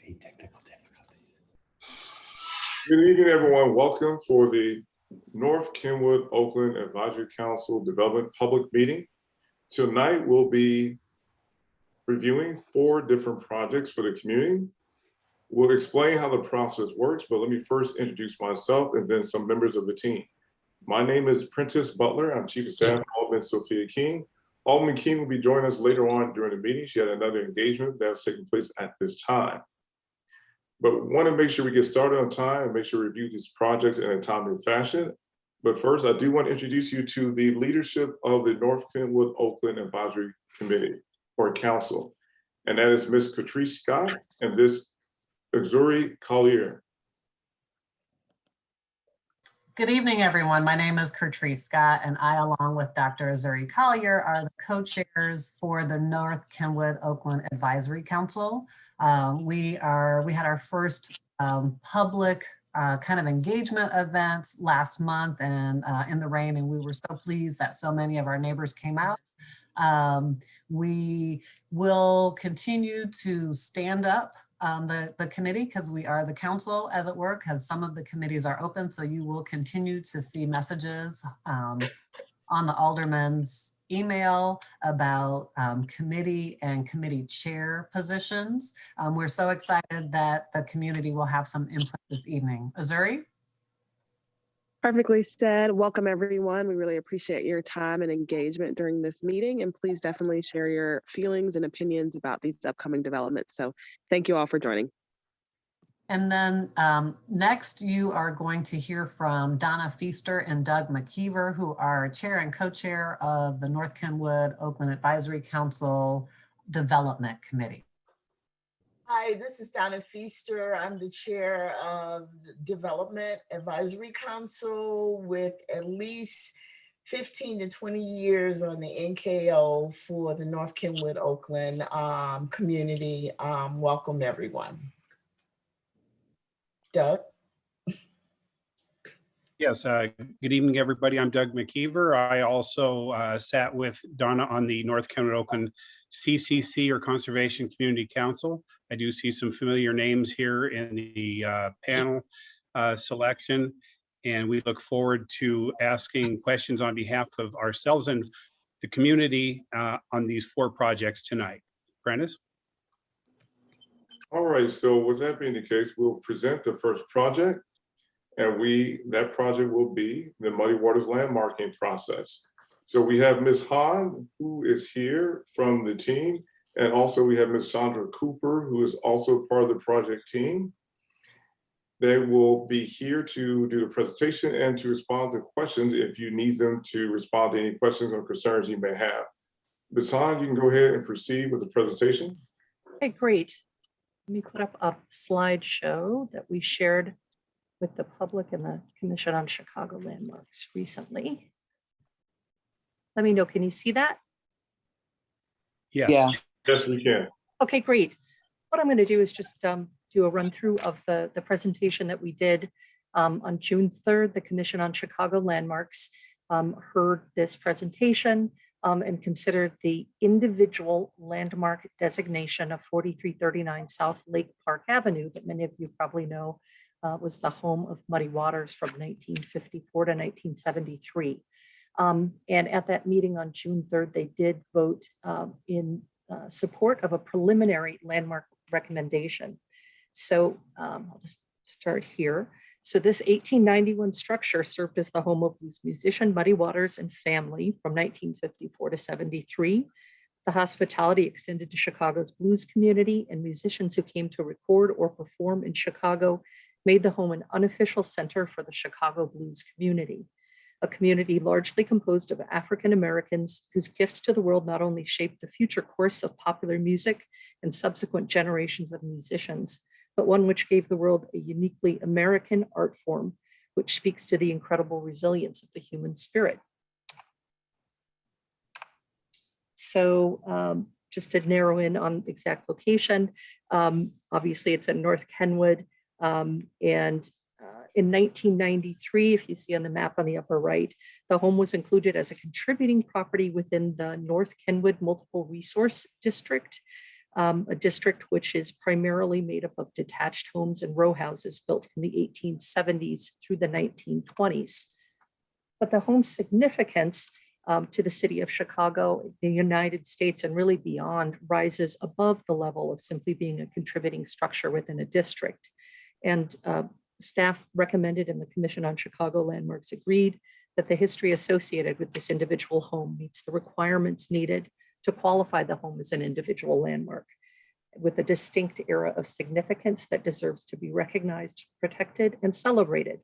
see technical difficulties. Good evening, everyone. Welcome for the North Kenwood Oakland Advisory Council Development Public Meeting. Tonight, we'll be reviewing 4 different projects for the community. We'll explain how the process works, but let me first introduce myself and then some members of the team. My name is Prentice Butler. I'm Chief of Staff, Alderman Sophia King. Alderman King will be joining us later on during the meeting. She had another engagement that's taking place at this time. But we want to make sure we get started on time and make sure we review these projects in a timely fashion. But first, I do want to introduce you to the leadership of the North Kenwood Oakland Advisory Committee or Council. And that is Ms. Catrice Scott and Ms. Azuri Collier. Good evening, everyone. My name is Catrice Scott, and I, along with Dr. Azuri Collier, are the co-chairs for the North Kenwood Oakland Advisory Council. We had our first public kind of engagement event last month and in the rain, and we were so pleased that so many of our neighbors came out. We will continue to stand up the committee because we are the council, as it were, because some of the committees are open. So you will continue to see messages on the alderman's email about committee and committee chair positions. We're so excited that the community will have some input this evening. Azuri? Perfectly said. Welcome, everyone. We really appreciate your time and engagement during this meeting, and please definitely share your feelings and opinions about these upcoming developments. So thank you all for joining. And then next, you are going to hear from Donna Feaster and Doug McKeever, who are chair and co-chair of the North Kenwood Oakland Advisory Council Development Committee. Hi, this is Donna Feaster. I'm the chair of the Development Advisory Council with at least 15 to 20 years on the NKO for the North Kenwood Oakland community. Welcome, everyone. Doug? Yes, good evening, everybody. I'm Doug McKeever. I also sat with Donna on the North Kenwood Oakland CCC or Conservation Community Council. I do see some familiar names here in the panel selection, and we look forward to asking questions on behalf of ourselves and the community on these 4 projects tonight. Prentice? All right, so with that being the case, we'll present the first project. And that project will be the Muddy Waters landmarking process. So we have Ms. Hahn, who is here from the team. And also we have Ms. Chandra Cooper, who is also part of the project team. They will be here to do the presentation and to respond to questions if you need them to respond to any questions or concerns you may have. Ms. Hahn, you can go ahead and proceed with the presentation. Okay, great. Let me put up a slideshow that we shared with the public and the Commission on Chicago Landmarks recently. Let me know, can you see that? Yes. Yeah. Yes, we can. Okay, great. What I'm going to do is just do a run through of the presentation that we did on June 3rd. The Commission on Chicago Landmarks heard this presentation and considered the individual landmark designation of 4339 South Lake Park Avenue that many of you probably know was the home of Muddy Waters from 1954 to 1973. And at that meeting on June 3rd, they did vote in support of a preliminary landmark recommendation. So I'll just start here. So this 1891 structure served as the home of blues musician Muddy Waters and family from 1954 to 73. The hospitality extended to Chicago's blues community, and musicians who came to record or perform in Chicago made the home an unofficial center for the Chicago blues community, a community largely composed of African Americans whose gifts to the world not only shaped the future course of popular music and subsequent generations of musicians, but one which gave the world a uniquely American art form, which speaks to the incredible resilience of the human spirit. So just to narrow in on the exact location, obviously it's in North Kenwood. In 1993, if you see on the map on the upper right, the home was included as a contributing property within the North Kenwood Multiple Resource District. a district which is primarily made up of detached homes and row houses built from the 1870s through the 1920s. But the home's significance to the city of Chicago, the United States, and really beyond rises above the level of simply being a contributing structure within a district. And staff recommended and the Commission on Chicago Landmarks agreed that the history associated with this individual home meets the requirements needed to qualify the home as an individual landmark with a distinct era of significance that deserves to be recognized, protected, and celebrated.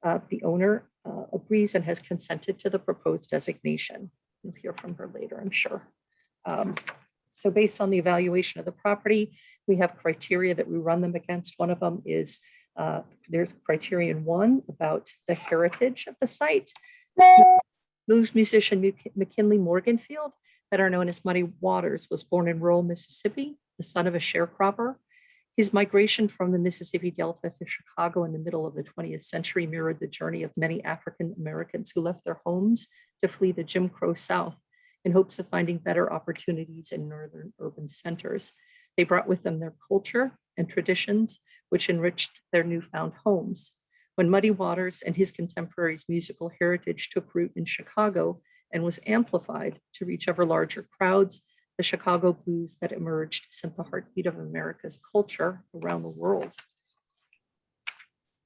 The owner agrees and has consented to the proposed designation. You'll hear from her later, I'm sure. So based on the evaluation of the property, we have criteria that we run them against. One of them is, there's criterion 1 about the heritage of the site. Blues musician McKinley Morganfield, better known as Muddy Waters, was born in rural Mississippi, the son of a sharecropper. His migration from the Mississippi Delta to Chicago in the middle of the 20th century mirrored the journey of many African Americans who left their homes to flee the Jim Crow South in hopes of finding better opportunities in northern urban centers. They brought with them their culture and traditions, which enriched their newfound homes. When Muddy Waters and his contemporaries' musical heritage took root in Chicago and was amplified to reach ever larger crowds, the Chicago blues that emerged sent the heartbeat of America's culture around the world.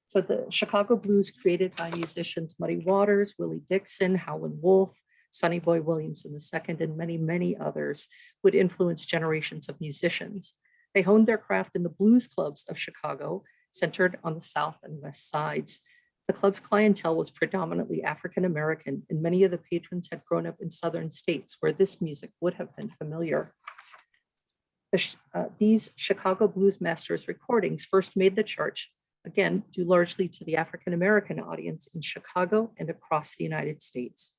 So the Chicago blues, created by musicians Muddy Waters, Willie Dixon, Howlin' Wolf, Sonny Boy Williamson II, and many, many others, would influence generations of musicians. They honed their craft in the blues clubs of Chicago, centered on the South and West sides. The club's clientele was predominantly African American, and many of the patrons had grown up in Southern states where this music would have been familiar. These Chicago Blues Masters recordings first made the charts, again, due largely to the African American audience in Chicago and across the United States.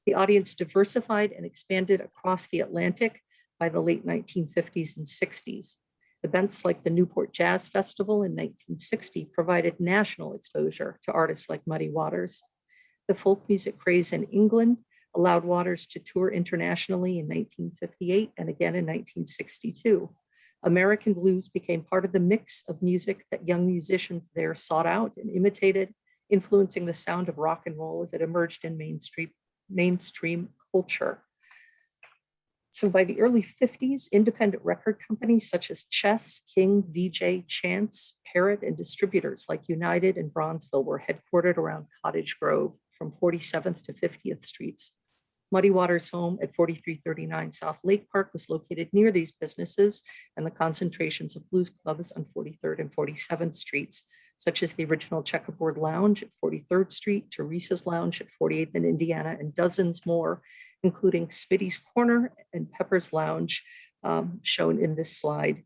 The audience diversified and expanded across the Atlantic by the late 1950s and 60s. Events like the Newport Jazz Festival in 1960 provided national exposure to artists like Muddy Waters. The folk music craze in England allowed Waters to tour internationally in 1958 and again in 1962. American blues became part of the mix of music that young musicians there sought out and imitated, influencing the sound of rock and roll as it emerged in mainstream culture. So by the early 50s, independent record companies such as Chess, King, VJ, Chance, Parrot, and distributors like United and Bronzeville were headquartered around Cottage Grove from 47th to 50th Streets. Muddy Waters' home at 4339 South Lake Park was located near these businesses and the concentrations of blues clubs on 43rd and 47th Streets, such as the original Checkerboard Lounge at 43rd Street, Teresa's Lounge at 48th and Indiana, and dozens more, including Smitty's Corner and Pepper's Lounge, shown in this slide.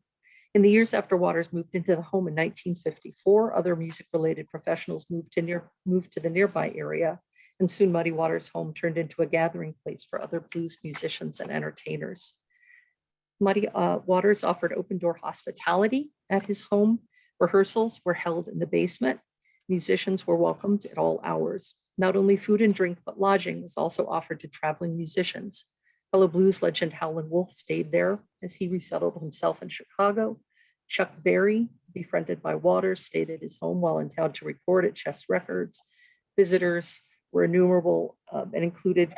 In the years after Waters moved into the home in 1954, other music-related professionals moved to the nearby area, and soon Muddy Waters' home turned into a gathering place for other blues musicians and entertainers. Muddy Waters offered open-door hospitality at his home. Rehearsals were held in the basement. Musicians were welcomed at all hours. Not only food and drink, but lodging was also offered to traveling musicians. Fellow blues legend Howlin' Wolf stayed there as he resettled himself in Chicago. Chuck Berry, befriended by Waters, stayed at his home while in town to record at Chess Records. Visitors were innumerable and included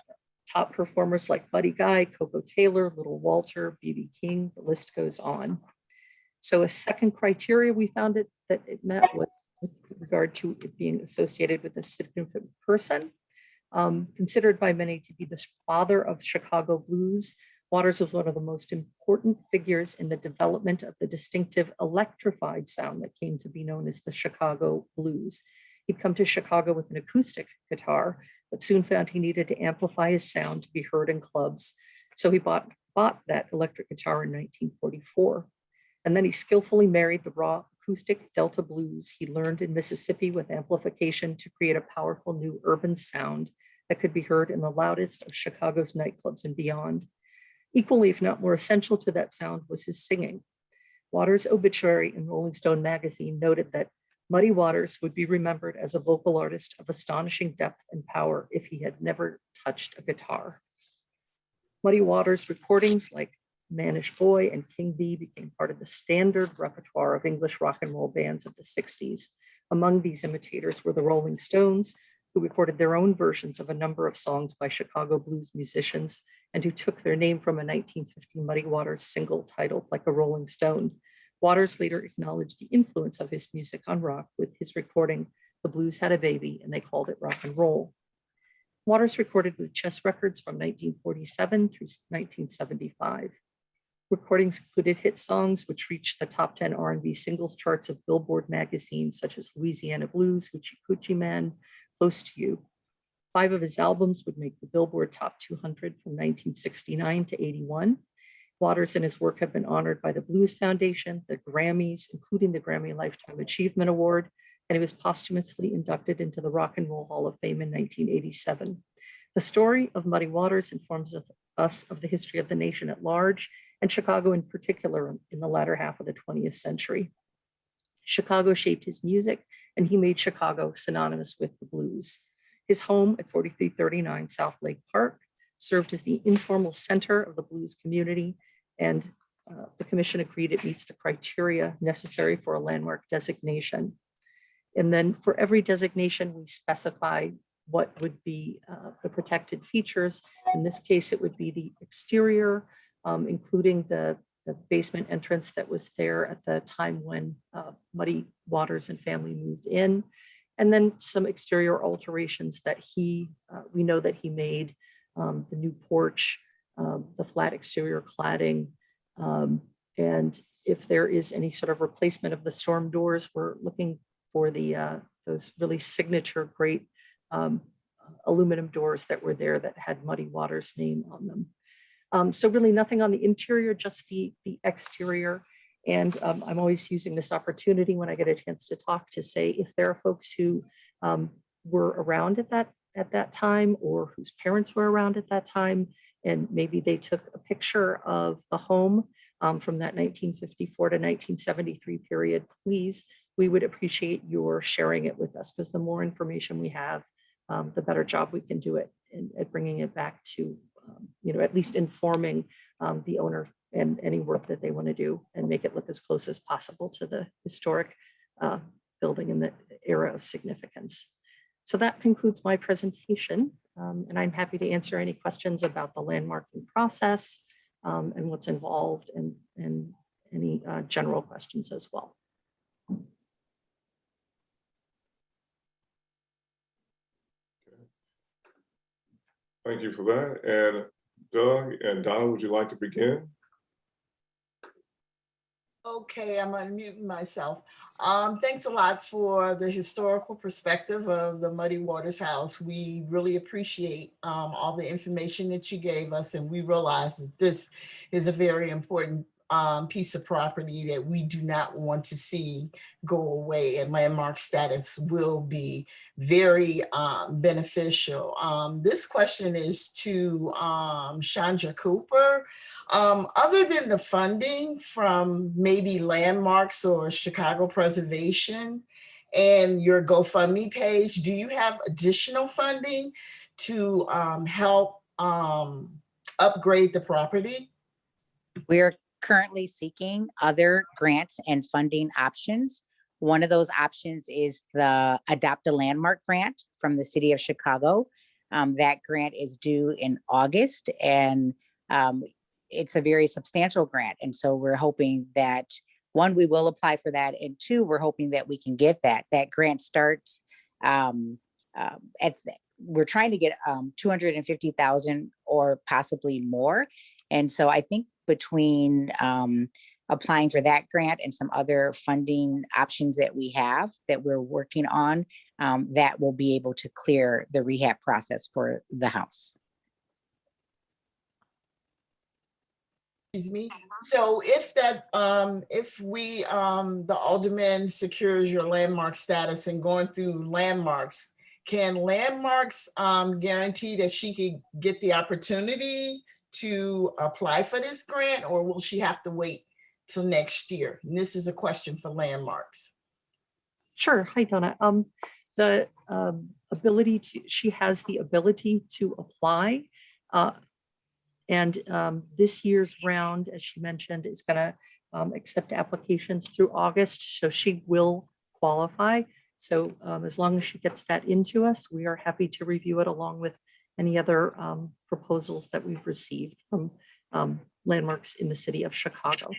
top performers like Buddy Guy, Coco Taylor, Little Walter, B.B. King, the list goes on. So a second criteria we found that it met was with regard to it being associated with a significant person. Considered by many to be the father of Chicago blues, Waters was one of the most important figures in the development of the distinctive electrified sound that came to be known as the Chicago blues. He'd come to Chicago with an acoustic guitar, but soon found he needed to amplify his sound to be heard in clubs. So he bought that electric guitar in 1944. And then he skillfully married the raw acoustic Delta blues he learned in Mississippi with amplification to create a powerful new urban sound that could be heard in the loudest of Chicago's nightclubs and beyond. Equally, if not more essential to that sound, was his singing. Waters' obituary in Rolling Stone magazine noted that Muddy Waters would be remembered as a vocal artist of astonishing depth and power if he had never touched a guitar. Muddy Waters' recordings, like Mannish Boy and King Bee became part of the standard repertoire of English rock and roll bands of the 60s. Among these imitators were the Rolling Stones, who recorded their own versions of a number of songs by Chicago blues musicians and who took their name from a 1950 Muddy Waters single titled Like a Rolling Stone. Waters later acknowledged the influence of his music on rock with his recording, The Blues Had a Baby, and they called it rock and roll. Waters recorded with Chess Records from 1947 through 1975. Recordings included hit songs which reached the top 10 R&B singles charts of Billboard magazines such as Louisiana Blues, Hoochie Coochie Man, Close to You. 5 of his albums would make the Billboard Top 200 from 1969 to 81. Waters and his work have been honored by the Blues Foundation, the Grammys, including the Grammy Lifetime Achievement Award, and he was posthumously inducted into the Rock and Roll Hall of Fame in 1987. The story of Muddy Waters informs us of the history of the nation at large, and Chicago in particular in the latter half of the 20th century. Chicago shaped his music, and he made Chicago synonymous with the blues. His home at 4339 South Lake Park served as the informal center of the blues community, and the commission agreed it meets the criteria necessary for a landmark designation. And then for every designation, we specify what would be the protected features. In this case, it would be the exterior, including the basement entrance that was there at the time when Muddy Waters and family moved in. And then some exterior alterations that we know that he made, the new porch, the flat exterior cladding, and if there is any sort of replacement of the storm doors, we're looking for those really signature great aluminum doors that were there that had Muddy Waters' name on them. So really nothing on the interior, just the exterior. And I'm always using this opportunity when I get a chance to talk to say, if there are folks who were around at that time, or whose parents were around at that time, and maybe they took a picture of the home from that 1954 to 1973 period, please, we would appreciate your sharing it with us, because the more information we have, the better job we can do it at bringing it back to, at least informing the owner and any work that they want to do, and make it look as close as possible to the historic building in the era of significance. So that concludes my presentation, and I'm happy to answer any questions about the landmarking process and what's involved, and any general questions as well. Thank you for that. And Doug and Donna, would you like to begin? Okay, I'm unmuting myself. Thanks a lot for the historical perspective of the Muddy Waters house. We really appreciate all the information that you gave us, and we realize that this is a very important piece of property that we do not want to see go away, and landmark status will be very beneficial. This question is to Chandra Cooper. Other than the funding from maybe Landmarks or Chicago Preservation and your GoFundMe page, do you have additional funding to help upgrade the property? We're currently seeking other grants and funding options. One of those options is the Adopt a Landmark grant from the city of Chicago. That grant is due in August, and it's a very substantial grant. And so we're hoping that, one, we will apply for that, and two, we're hoping that we can get that. That grant starts we're trying to get $250,000 or possibly more. And so I think between applying for that grant and some other funding options that we have that we're working on, that will be able to clear the rehab process for the house. Excuse me. So if that, if we, the alderman secures your landmark status and going through landmarks, can landmarks guarantee that she could get the opportunity to apply for this grant, or will she have to wait till next year? And this is a question for landmarks. Sure. Hi, Donna. The ability to, she has the ability to apply. And this year's round, as she mentioned, is going to accept applications through August, so she will qualify. So as long as she gets that into us, we are happy to review it along with any other proposals that we've received from landmarks in the city of Chicago.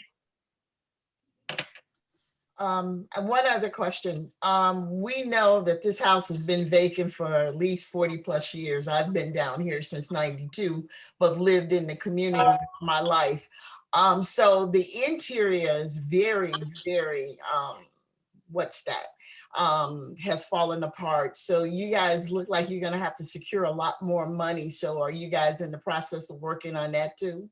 And one other question. We know that this house has been vacant for at least 40 plus years. I've been down here since 92, but lived in the community my life. So the interior is very, very, what's that? Has fallen apart. So you guys look like you're gonna have to secure a lot more money. So are you guys in the process of working on that too?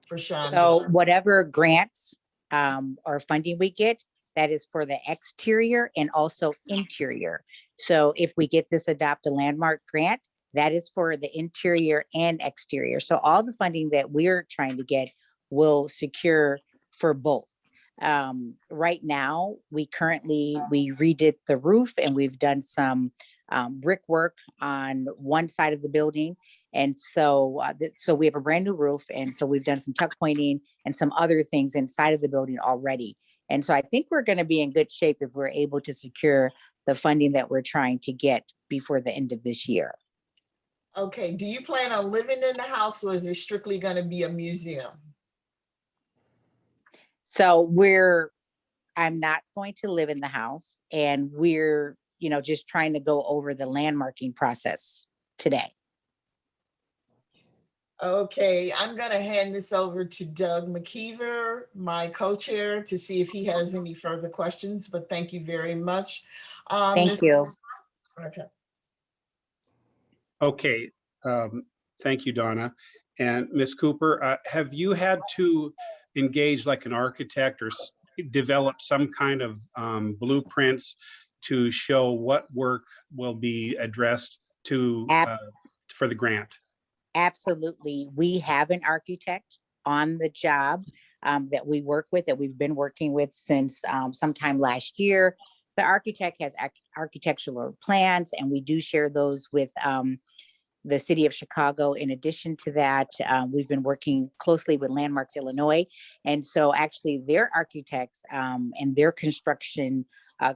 For Chandra? So whatever grants or funding we get, that is for the exterior and also interior. So if we get this Adopt a Landmark grant, that is for the interior and exterior. So all the funding that we're trying to get will secure for both. Right now, we redid the roof and we've done some brickwork on one side of the building. And so, so we have a brand new roof. And so we've done some tuck pointing and some other things inside of the building already. And so I think we're going to be in good shape if we're able to secure the funding that we're trying to get before the end of this year. Okay, do you plan on living in the house or is it strictly going to be a museum? So I'm not going to live in the house, and we're, just trying to go over the landmarking process today. Okay, I'm going to hand this over to Doug McKeever, my co-chair, to see if he has any further questions, but thank you very much. Thank you. Okay. Okay, thank you, Donna. And Ms. Cooper, have you had to engage like an architect or develop some kind of blueprints to show what work will be addressed to for the grant? Absolutely. We have an architect on the job that we work with, that we've been working with since sometime last year. The architect has architectural plans, and we do share those with the city of Chicago. In addition to that, we've been working closely with Landmarks Illinois. And so actually their architects and their construction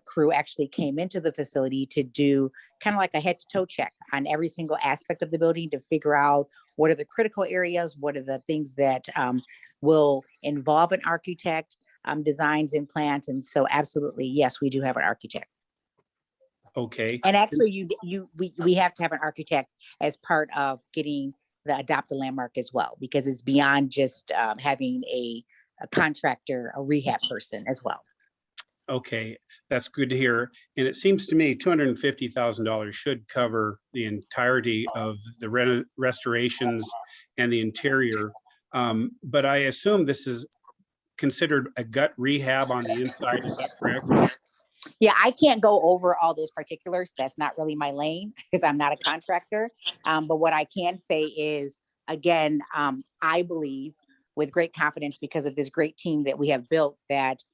crew actually came into the facility to do kind of like a head to toe check on every single aspect of the building to figure out what are the critical areas, what are the things that will involve an architect, designs and plans. And so absolutely, yes, we do have an architect. Okay. And actually we have to have an architect as part of getting the Adopt a Landmark as well, because it's beyond just having a contractor, a rehab person as well. Okay, that's good to hear. And it seems to me $250,000 should cover the entirety of the restorations and the interior. But I assume this is considered a gut rehab on the inside, is that correct? Yeah, I can't go over all those particulars. That's not really my lane because I'm not a contractor. But what I can say is, again, I believe with great confidence, because of this great team that we have built, that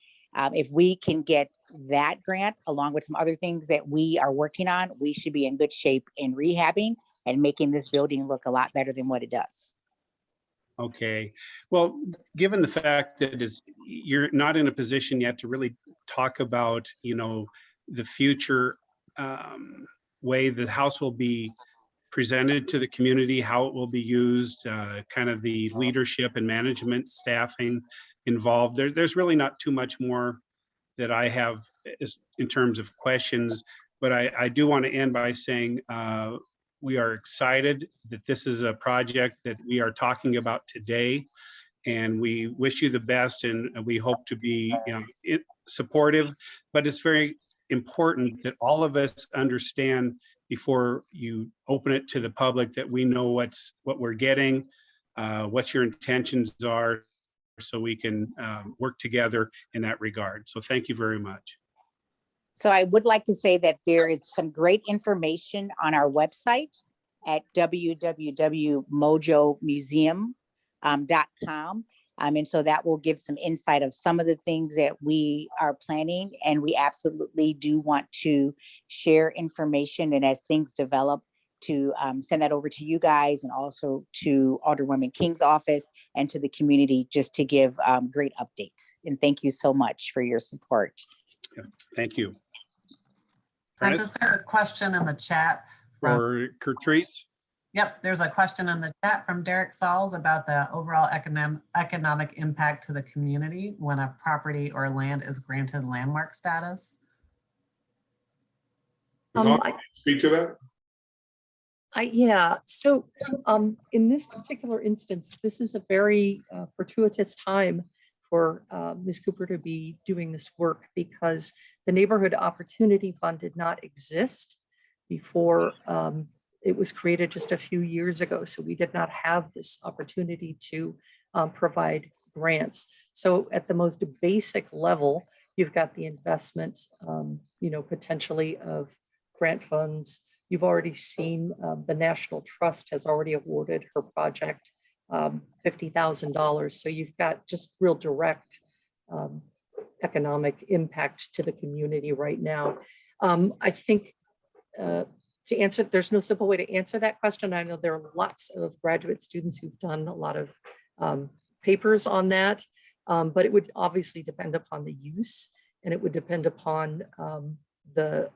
if we can get that grant along with some other things that we are working on, we should be in good shape in rehabbing and making this building look a lot better than what it does. Okay, well, given the fact that you're not in a position yet to really talk about, the future way the house will be presented to the community, how it will be used, kind of the leadership and management staffing involved. There's really not too much more that I have in terms of questions, but I do want to end by saying we are excited that this is a project that we are talking about today, and we wish you the best, and we hope to be supportive. But it's very important that all of us understand before you open it to the public that we know what we're getting, what your intentions are, so we can work together in that regard. So thank you very much. So I would like to say that there is some great information on our website at www.mojomuseum.com. And so that will give some insight of some of the things that we are planning. And we absolutely do want to share information. And as things develop, to send that over to you guys and also to Alderwoman King's office and to the community just to give great updates. And thank you so much for your support. Yeah, thank you. Prentice, there's a question in the chat. For Curtrice. Yep, there's a question in the chat from Derek Sauls about the overall economic impact to the community when a property or land is granted landmark status. Speak to that. Yeah, so in this particular instance, this is a very fortuitous time for Ms. Cooper to be doing this work because the Neighborhood Opportunity Fund did not exist before it was created just a few years ago. So we did not have this opportunity to provide grants. So at the most basic level, you've got the investment, potentially of grant funds. You've already seen the National Trust has already awarded her project $50,000. So you've got just real direct economic impact to the community right now. I think to answer, there's no simple way to answer that question. I know there are lots of graduate students who've done a lot of papers on that, but it would obviously depend upon the use, and it would depend upon the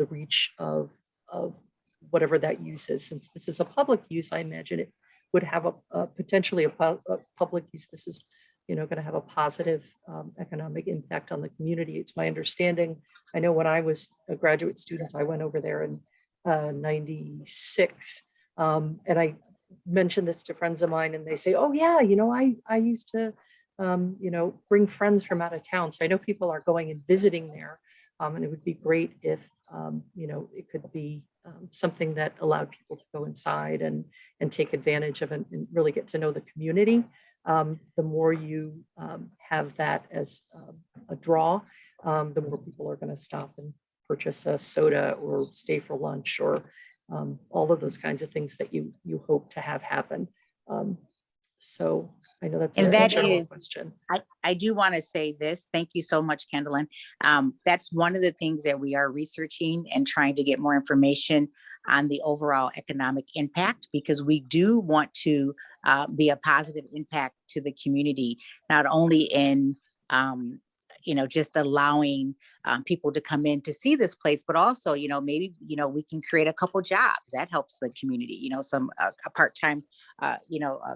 reach of whatever that use is. Since this is a public use, I imagine it would have a potentially a public use. This is going to have a positive economic impact on the community. It's my understanding. I know when I was a graduate student, I went over there in '96, and I mentioned this to friends of mine, and they say, "Oh yeah, I used to, bring friends from out of town." So I know people are going and visiting there, and it would be great if it could be something that allowed people to go inside and take advantage of and really get to know the community. The more you have that as a draw, the more people are going to stop and purchase a soda or stay for lunch or all of those kinds of things that you hope to have happen. So I know that's a general question. I do want to say this. Thank you so much, Kendallin. That's one of the things that we are researching and trying to get more information on the overall economic impact, because we do want to be a positive impact to the community, not only in just allowing people to come in to see this place, but also, maybe, we can create a couple jobs that helps the community, a part-time, a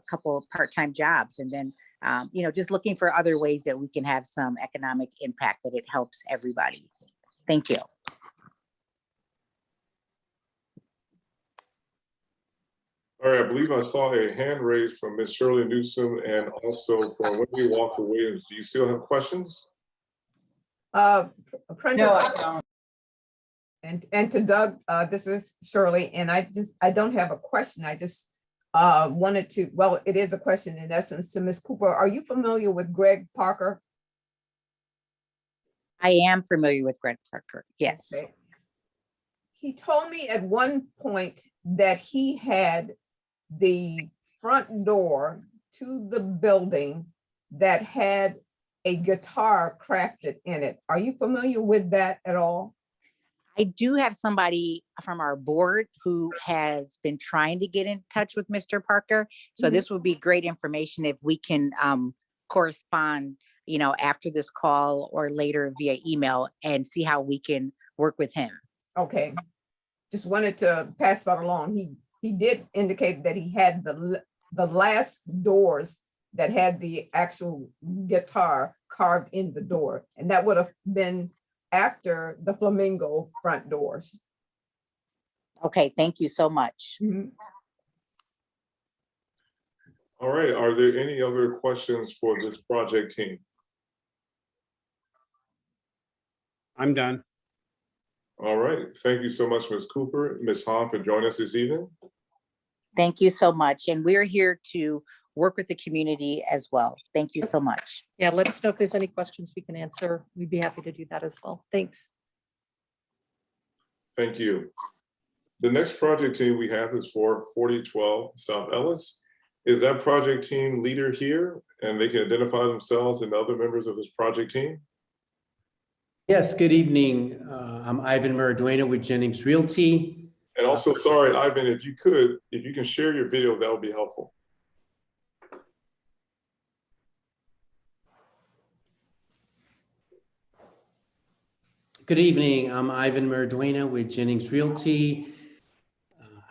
couple of part-time jobs. And then, just looking for other ways that we can have some economic impact that it helps everybody. Thank you. All right, I believe I saw a hand raised from Ms. Shirley Newsom and also from Wendy Walker Williams. Do you still have questions? Prentice, no, I don't. And to Doug, this is Shirley, and I don't have a question. I just wanted to, well, it is a question in essence to Ms. Cooper. Are you familiar with Greg Parker? I am familiar with Greg Parker, yes. Okay. He told me at one point that he had the front door to the building that had a guitar crafted in it. Are you familiar with that at all? I do have somebody from our board who has been trying to get in touch with Mr. Parker. So this would be great information if we can correspond, after this call or later via email and see how we can work with him. Okay. Just wanted to pass that along. He did indicate that he had the last doors that had the actual guitar carved in the door, and that would have been after the flamingo front doors. Okay, thank you so much. Mm-hmm. All right, are there any other questions for this project team? I'm done. All right, thank you so much, Ms. Cooper, Ms. Hahn, for joining us this evening. Thank you so much. And we're here to work with the community as well. Thank you so much. Yeah, let us know if there's any questions we can answer. We'd be happy to do that as well. Thanks. Thank you. The next project team we have is for 4012 South Ellis. Is that project team leader here, and they can identify themselves and other members of this project team? Yes, good evening. I'm Ivan Maraduena with Jennings Realty. And also, sorry, Ivan, if you can share your video, that would be helpful. Good evening. I'm Ivan Maraduena with Jennings Realty.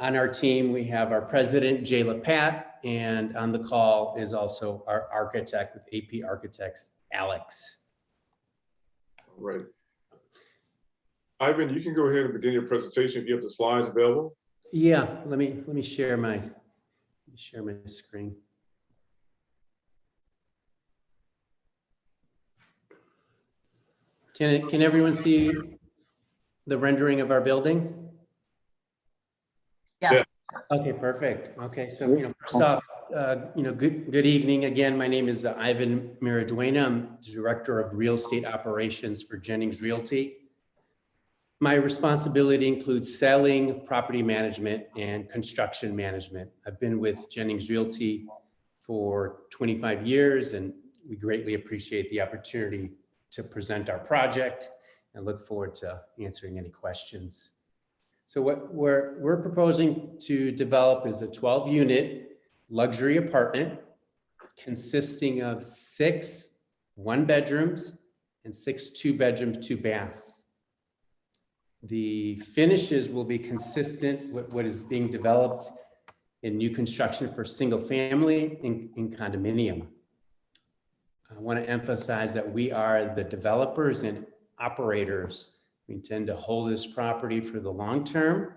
On our team, we have our president, Jay LaPat, and on the call is also our architect with AP Architects, Alex. All right. Ivan, you can go ahead and begin your presentation if you have the slides available. Yeah, let me share my screen. Can everyone see the rendering of our building? Yes. Okay, perfect. Okay, so first off, good evening again. My name is Ivan Maraduena. I'm the Director of Real Estate Operations for Jennings Realty. My responsibility includes selling, property management, and construction management. I've been with Jennings Realty for 25 years, and we greatly appreciate the opportunity to present our project and look forward to answering any questions. So what we're proposing to develop is a 12-unit luxury apartment consisting of 6 one-bedrooms and 6 two-bedrooms, 2 baths. The finishes will be consistent with what is being developed in new construction for single family in condominium. I want to emphasize that we are the developers and operators. We intend to hold this property for the long term,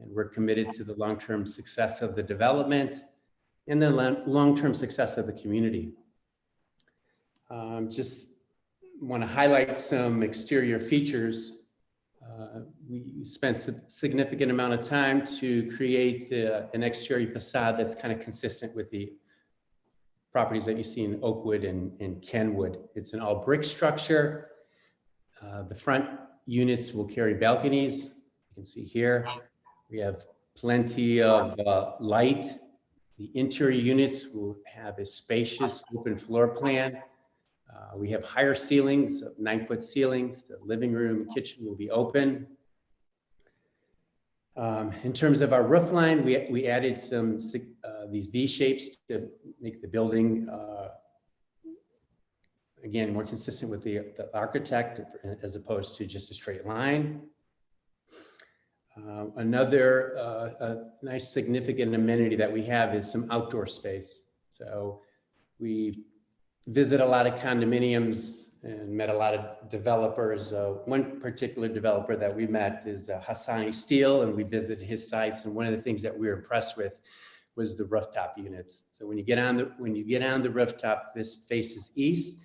and we're committed to the long-term success of the development and the long-term success of the community. Just want to highlight some exterior features. We spent a significant amount of time to create an exterior facade that's kind of consistent with the properties that you see in Oakwood and Kenwood. It's an all brick structure. The front units will carry balconies. You can see here, we have plenty of light. The interior units will have a spacious open floor plan. We have higher ceilings, 9-foot ceilings. The living room and kitchen will be open. In terms of our roof line, we added some these V shapes to make the building again more consistent with the architect as opposed to just a straight line. Another nice significant amenity that we have is some outdoor space. So we visit a lot of condominiums and met a lot of developers. One particular developer that we met is Hassani Steel, and we visited his sites. And one of the things that we were impressed with was the rooftop units. So when you get on the rooftop, this faces east.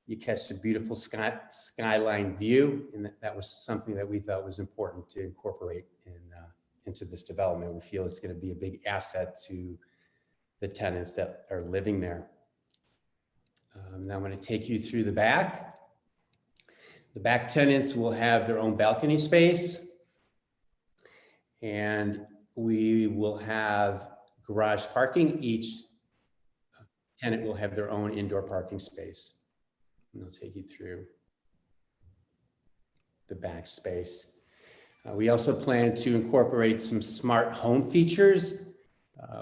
You catch a beautiful skyline view, and that was something that we thought was important to incorporate into this development. We feel it's going to be a big asset to the tenants that are living there. Now I'm going to take you through the back. The back tenants will have their own balcony space, and we will have garage parking. Each tenant will have their own indoor parking space. And I'll take you through the back space. We also plan to incorporate some smart home features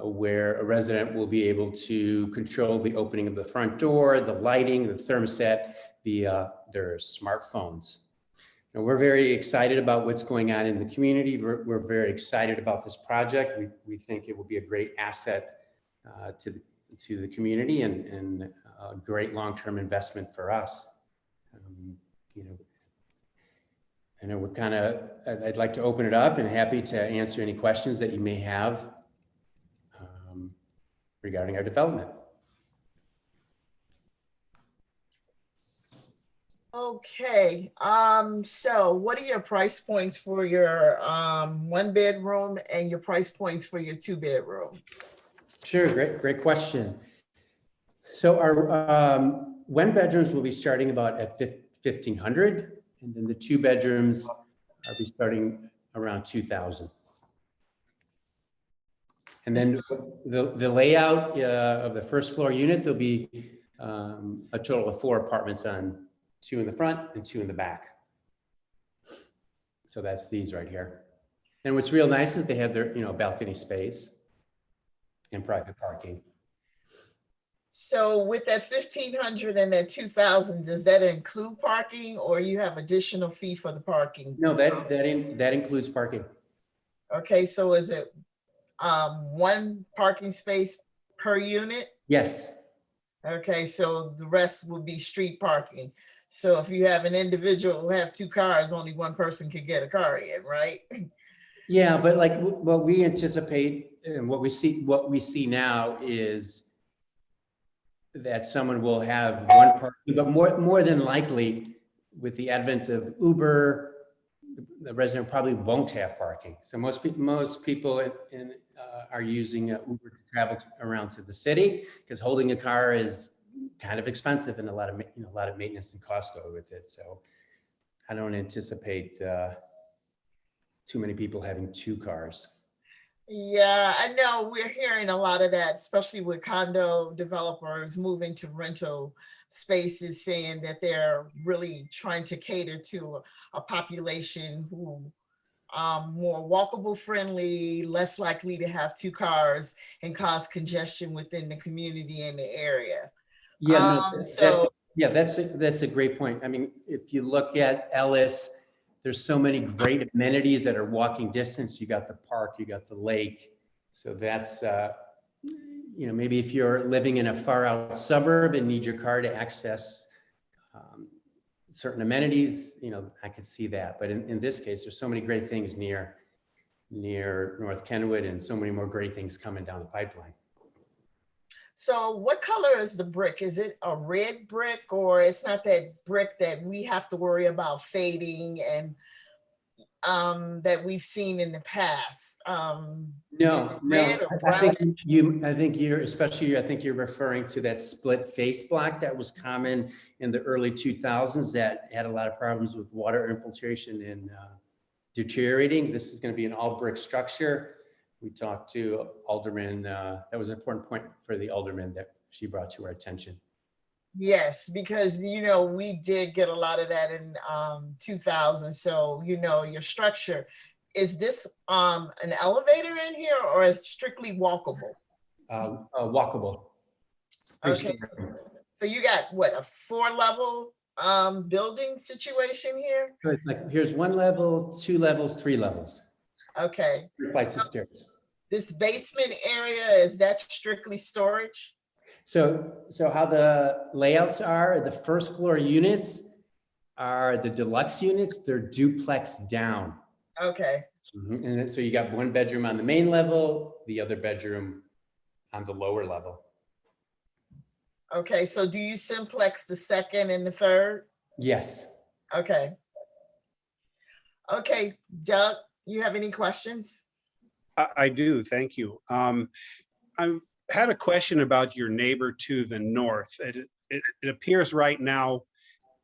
where a resident will be able to control the opening of the front door, the lighting, the thermostat, their smartphones. Now, we're very excited about what's going on in the community. We're very excited about this project. We think it will be a great asset to the community and a great long-term investment for us. I know I'd like to open it up and happy to answer any questions that you may have regarding our development. Okay, so what are your price points for your 1-bedroom and your price points for your 2-bedroom? Sure, great question. So our 1 bedrooms will be starting about at $1,500, and then the 2 bedrooms will be starting around $2,000. And then the layout of the first floor unit, there'll be a total of 4 apartments on 2 in the front and 2 in the back. So that's these right here. And what's real nice is they have their, balcony space and private parking. So with that 1,500 and that 2,000, does that include parking or you have additional fee for the parking? No, that includes parking. Okay, so is it one parking space per unit? Yes. Okay, so the rest would be street parking. So if you have an individual who have 2 cars, only one person can get a car in, right? Yeah, but like what we anticipate and what we see now is that someone will have one parking, but more than likely with the advent of Uber, the resident probably won't have parking. So most people are using Uber to travel around to the city because holding a car is kind of expensive and a lot of maintenance and costs go with it. So I don't anticipate too many people having 2 cars. Yeah, I know we're hearing a lot of that, especially with condo developers moving to rental spaces, saying that they're really trying to cater to a population who more walkable friendly, less likely to have 2 cars and cause congestion within the community and the area. Yeah, So that's a great point. I mean, if you look at Ellis, there's so many great amenities that are walking distance. You got the park, you got the lake. So that's, maybe if you're living in a far out suburb and need your car to access certain amenities, I could see that. But in this case, there's so many great things near North Kenwood and so many more great things coming down the pipeline. So what color is the brick? Is it a red brick, or it's not that brick that we have to worry about fading and that we've seen in the past? No, red or I brown? think you're referring to that split face block that was common in the early 2000s that had a lot of problems with water infiltration and deteriorating. This is going to be an all brick structure. We talked to Alderman, that was an important point for the Alderman that she brought to our attention. Yes, because we did get a lot of that in 2000. So your structure, is this an elevator in here or is it strictly walkable? Walkable. Okay, so you got what, a 4-level building situation here? So it's like here's 1 level, 2 levels, 3 levels. Okay. 3 flights of stairs. This basement area, is that strictly storage? So how the layouts are, the first floor units are the deluxe units, they're duplex down. Okay. And then, so you got 1 bedroom on the main level, the other bedroom on the lower level. Okay, so do you simplex the second and the third? Yes. Okay. Okay, Doug, you have any questions? I do, thank you. I had a question about your neighbor to the north. It appears right now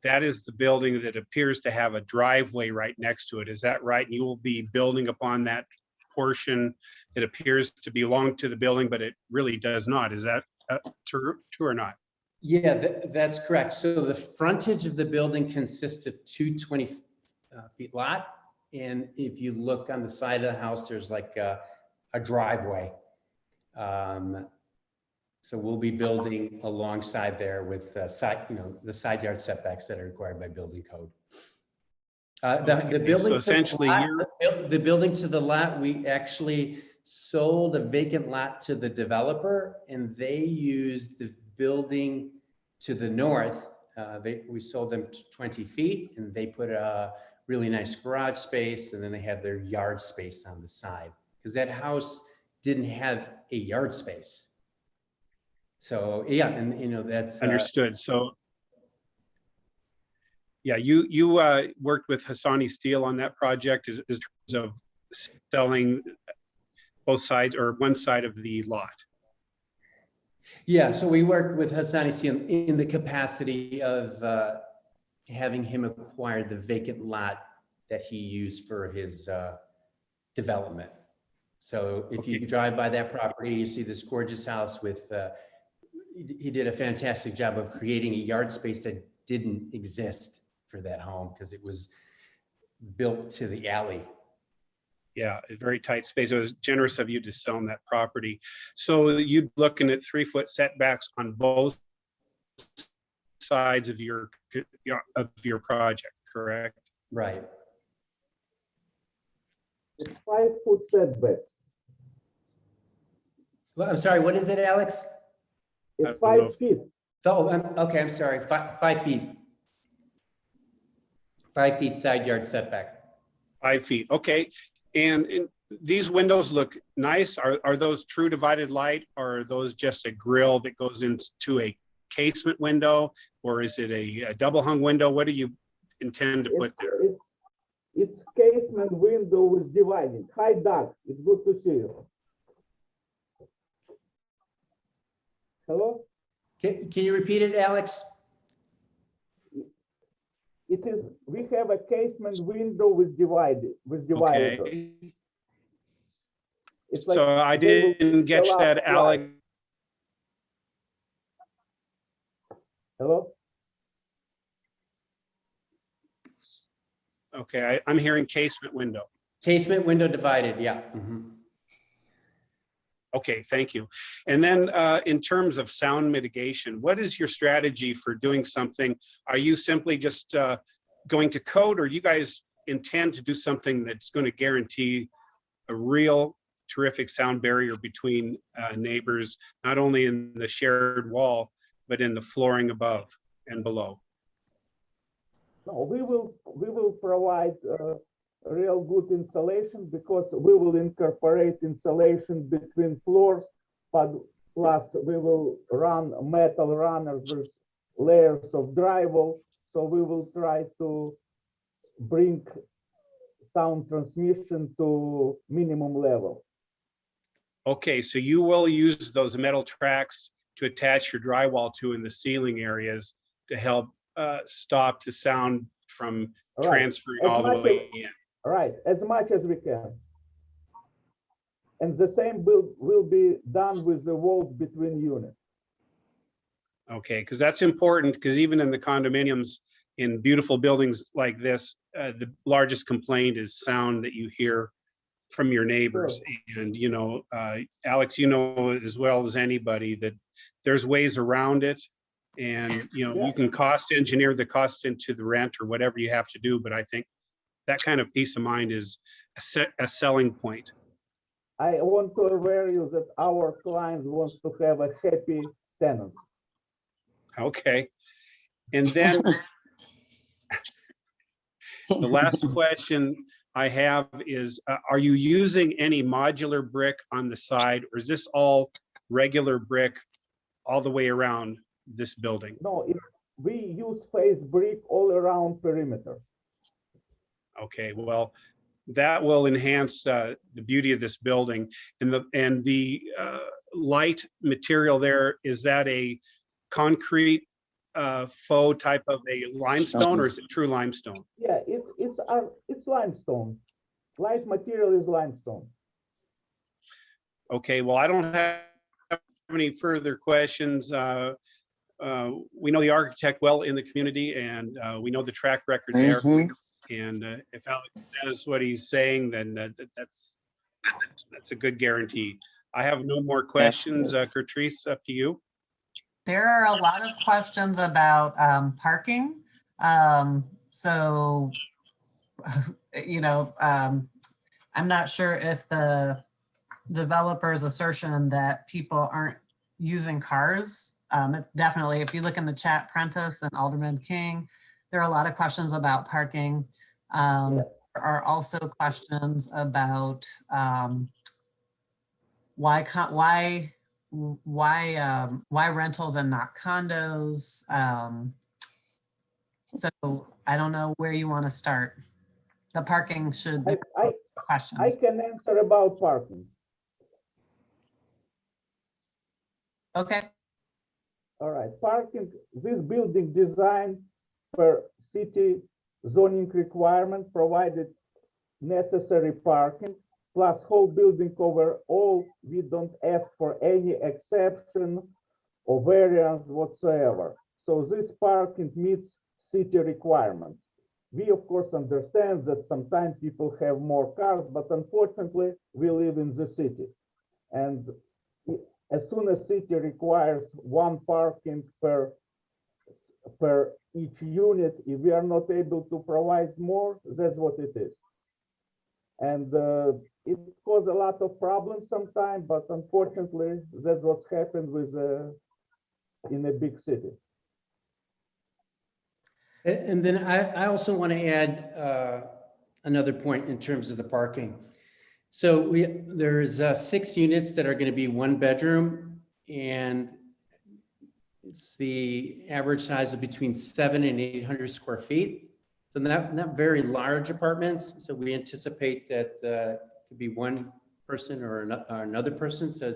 that is the building that appears to have a driveway right next to it. Is that right? And you will be building upon that portion that appears to belong to the building, but it really does not. Is that true or not? Yeah, that's correct. So the frontage of the building consists of 2 20-feet lot. And if you look on the side of the house, there's like a driveway. So we'll be building alongside there with the side yard setbacks that are required by building code. The building, so essentially the building to the lot, we actually sold a vacant lot to the developer, and they used the building to the north. We sold them 20 feet, and they put a really nice garage space, and then they have their yard space on the side because that house didn't have a yard space. So yeah, and that's understood. So yeah, you worked with Hassani Steel on that project in terms of selling both sides or one side of the lot. Yeah, so we worked with Hassani Steel in the capacity of having him acquire the vacant lot that he used for his development. So if you drive by that property, you see this gorgeous house with, he did a fantastic job of creating a yard space that didn't exist for that home because it was built to the alley. Yeah, a very tight space. It was generous of you to sell on that property. So you'd looking at 3-foot setbacks on both sides of your project, correct? Right. It's 5-foot setback. Well, I'm sorry, what is it, Alex? It's I don't know 5 feet. Oh, okay, I'm sorry, 5 feet. 5 feet side yard setback. 5 feet, okay. And these windows look nice. Are those true divided light, or are those just a grill that goes into a casement window, or is it a double hung window? What do you intend to put there? It's casement window with dividing. Hi, Doug. It's good to see you. Hello? Can you repeat it, Alex? It is, we have a casement window with divider. Okay. It's like So I they will didn't get fill that, up Alex. light. Hello? Okay, I'm hearing casement window. Casement window divided, yeah. Mhm. Okay, thank you. And then in terms of sound mitigation, what is your strategy for doing something? Are you simply just going to code, or you guys intend to do something that's going to guarantee a real terrific sound barrier between neighbors, not only in the shared wall, but in the flooring above and below? No, we will provide real good insulation, because we will incorporate insulation between floors, but plus we will run metal runners with layers of drywall. So we will try to bring sound transmission to minimum level. Okay, so you will use those metal tracks to attach your drywall to in the ceiling areas to help stop the sound from transferring all the way in. Right, as much as we can. And the same will be done with the walls between units. Okay, because that's important, because even in the condominiums in beautiful buildings like this, the largest complaint is sound that you hear from your neighbors. Sure. And, Alex, you know as well as anybody that there's ways around it. And, Yeah. you can cost engineer the cost into the rent or whatever you have to do. But I think that kind of peace of mind is a selling point. I want to aware you that our client wants to have a happy tenant. Okay. And then the last question I have is, are you using any modular brick on the side, or is this all regular brick all the way around this building? No, we use face brick all around perimeter. Okay, well, that will enhance the beauty of this building. And the light material there, is that a concrete faux type of a limestone, or is it true limestone? Yeah, it's limestone. Light material is limestone. Okay, well, I don't have any further questions. We know the architect well in the community, and we know the track record there. And if Alex says what he's saying, then that's a good guarantee. I have no more questions. Gertrude, up to you. There are a lot of questions about parking. So, I'm not sure if the developer's assertion that people aren't using cars. Definitely, if you look in the chat, Prentice and Alderman King, there are a lot of questions about parking. There are also questions about why rentals and not condos. So I don't know where you want to start. The parking should be questions. I can answer about parking. Okay. All right, parking, this building designed per city zoning requirement provided necessary parking, plus whole building overall, we don't ask for any exception or variance whatsoever. So this parking meets city requirements. we of course understand that sometimes people have more cars, but unfortunately we live in the city. And as soon as city requires one parking per each unit, if we are not able to provide more, that's what it is. And it causes a lot of problems sometimes, but unfortunately, that's what's happened with in a big city. And then I also want to add another point in terms of the parking. So there's 6 units that are going to be 1 bedroom, and it's the average size of between 700 and 800 square feet. So not very large apartments. So we anticipate that could be 1 person or another person. So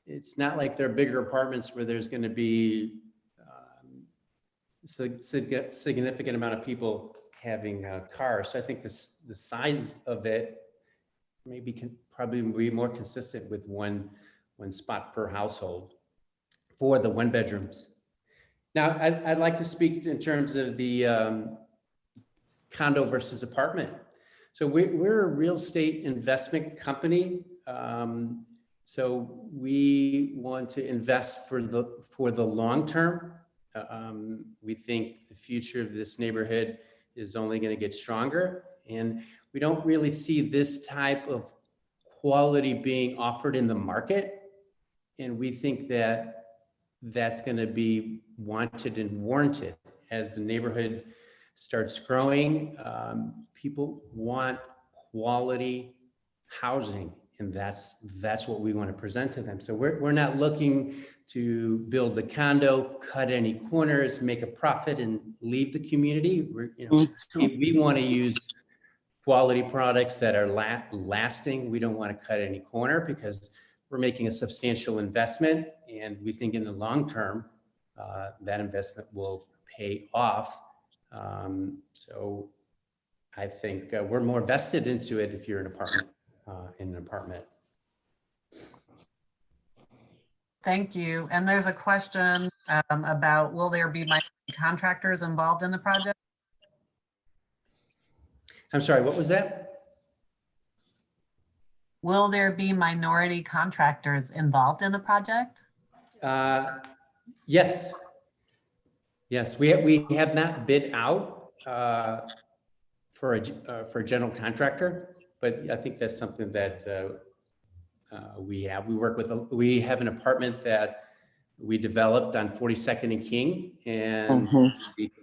it's not like they're bigger apartments where there's going to be significant amount of people having cars. So I think the size of it maybe can probably be more consistent with one spot per household for the 1 bedrooms. Now, I'd like to speak in terms of the condo versus apartment. So we're a real estate investment company. So we want to invest for the long term. We think the future of this neighborhood is only going to get stronger, and we don't really see this type of quality being offered in the market. And we think that that's going to be wanted and warranted as the neighborhood starts growing. People want quality housing, and that's what we want to present to them. So we're not looking to build a condo, cut any corners, make a profit, and leave the community. We want to use quality products that are lasting. We don't want to cut any corner because we're making a substantial investment, and we think in the long term that investment will pay off. So I think we're more vested into it if you're in an apartment. Thank you. And there's a question about, will there be contractors involved in the project? I'm sorry, what was that? Will there be minority contractors involved in the project? Yes. Yes, we have not bid out for a general contractor, but I think that's something that we have. We have an apartment that we developed on 42nd and King, and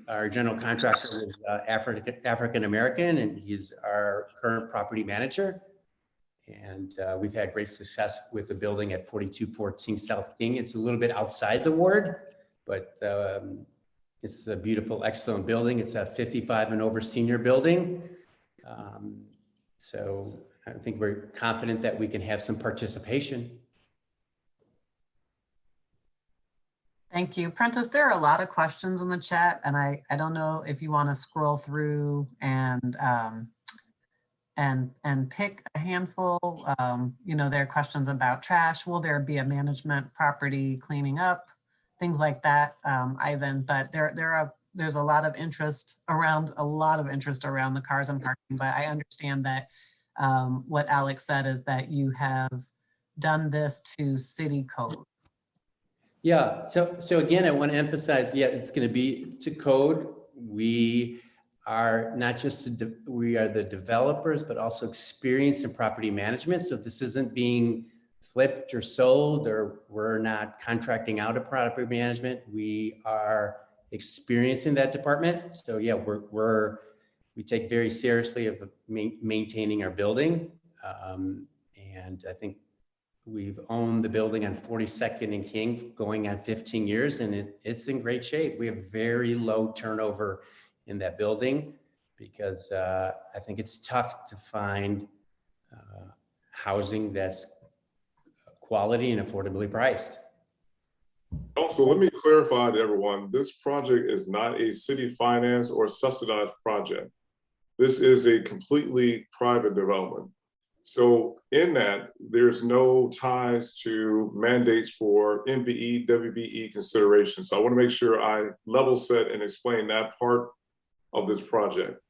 our general contractor is African American, and he's our current property manager. And we've had great success with the building at 4214 South King. It's a little bit outside the ward, but it's a beautiful, excellent building. It's a 55 and over senior building. So I think we're confident that we can have some participation. Thank you. Prentice, there are a lot of questions in the chat, and I don't know if you want to scroll through and pick a handful. There are questions about trash. Will there be a management property cleaning up? Things like that, Ivan. But there's a lot of interest around the cars and parking. But I understand that what Alex said is that you have done this to city code. Yeah. So again, I want to emphasize, it's going to be to code. We are not just we are the developers, but also experienced in property management. So this isn't being flipped or sold, or we're not contracting out a property management. We are experiencing that department. So yeah, we take very seriously of maintaining our building. And I think we've owned the building on 42nd and King going on 15 years, and it's in great shape. We have very low turnover in that building because I think it's tough to find housing that's quality and affordably priced. Also, let me clarify to everyone, this project is not a city finance or subsidized project. This is a completely private development. So in that, there's no ties to mandates for MBE, WBE considerations. So I want to make sure I level set and explain that part of this project.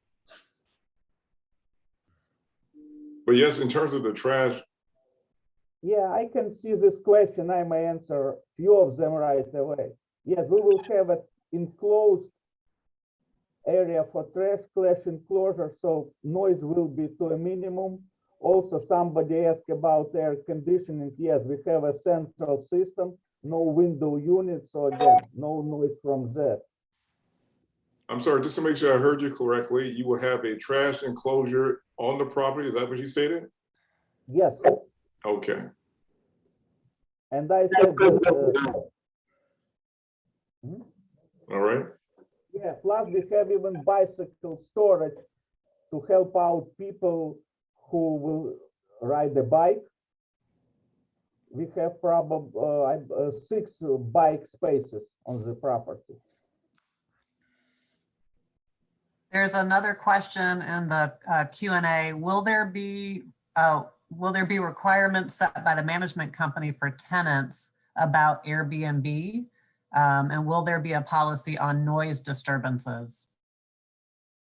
But yes, in terms of the trash, Yeah, I can see this question. I may answer few of them right away. Yes, we will have an enclosed area for trash collection closure, so noise will be to a minimum. Also, somebody asked about air conditioning. Yes, we have a central system, no window units, so again, no noise from that. I'm sorry, just to make sure I heard you correctly, you will have a trash enclosure on the property. Is that what you stated? Yes, Okay. and I said that, All right. yeah, plus we have even bicycle storage to help out people who will ride a bike. We have probably 6 bike spaces on the property. There's another question in the Q&A. Will there be requirements set by the management company for tenants about Airbnb? And will there be a policy on noise disturbances?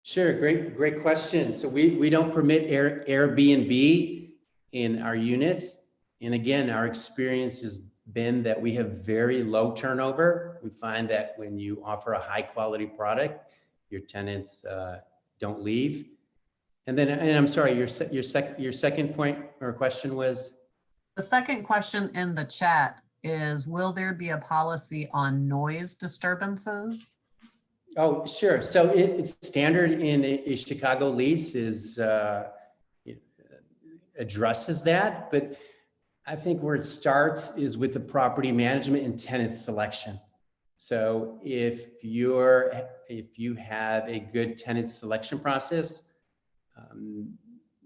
Sure, great question. So we don't permit Airbnb in our units. And again, our experience has been that we have very low turnover. We find that when you offer a high quality product, your tenants don't leave. And then, and I'm sorry, your second point or question was? The second question in the chat is, will there be a policy on noise disturbances? Oh, sure. So it's standard in a Chicago lease is addresses that, but I think where it starts is with the property management and tenant selection. So if you have a good tenant selection process,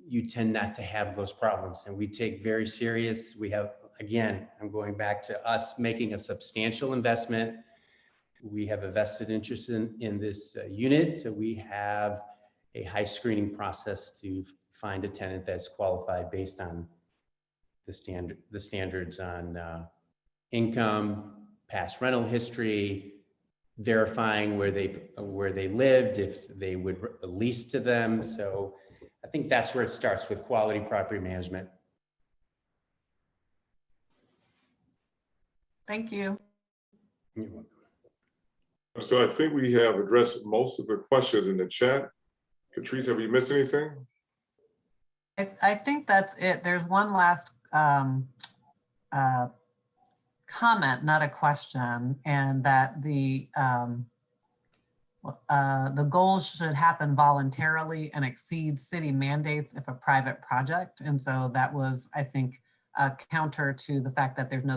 you tend not to have those problems. And we take very serious. We have, again, I'm going back to us making a substantial investment. We have a vested interest in this unit. So we have a high screening process to find a tenant that's qualified based on the standards on income, past rental history, verifying where they lived, if they would lease to them. So I think that's where it starts, with quality property management. Thank you. You're welcome. So I think we have addressed most of the questions in the chat. Patrice, have we missed anything? I think that's it. There's one last comment, not a question, and that the goals should happen voluntarily and exceed city mandates if a private project. And so that was, I think, counter to the fact that there's no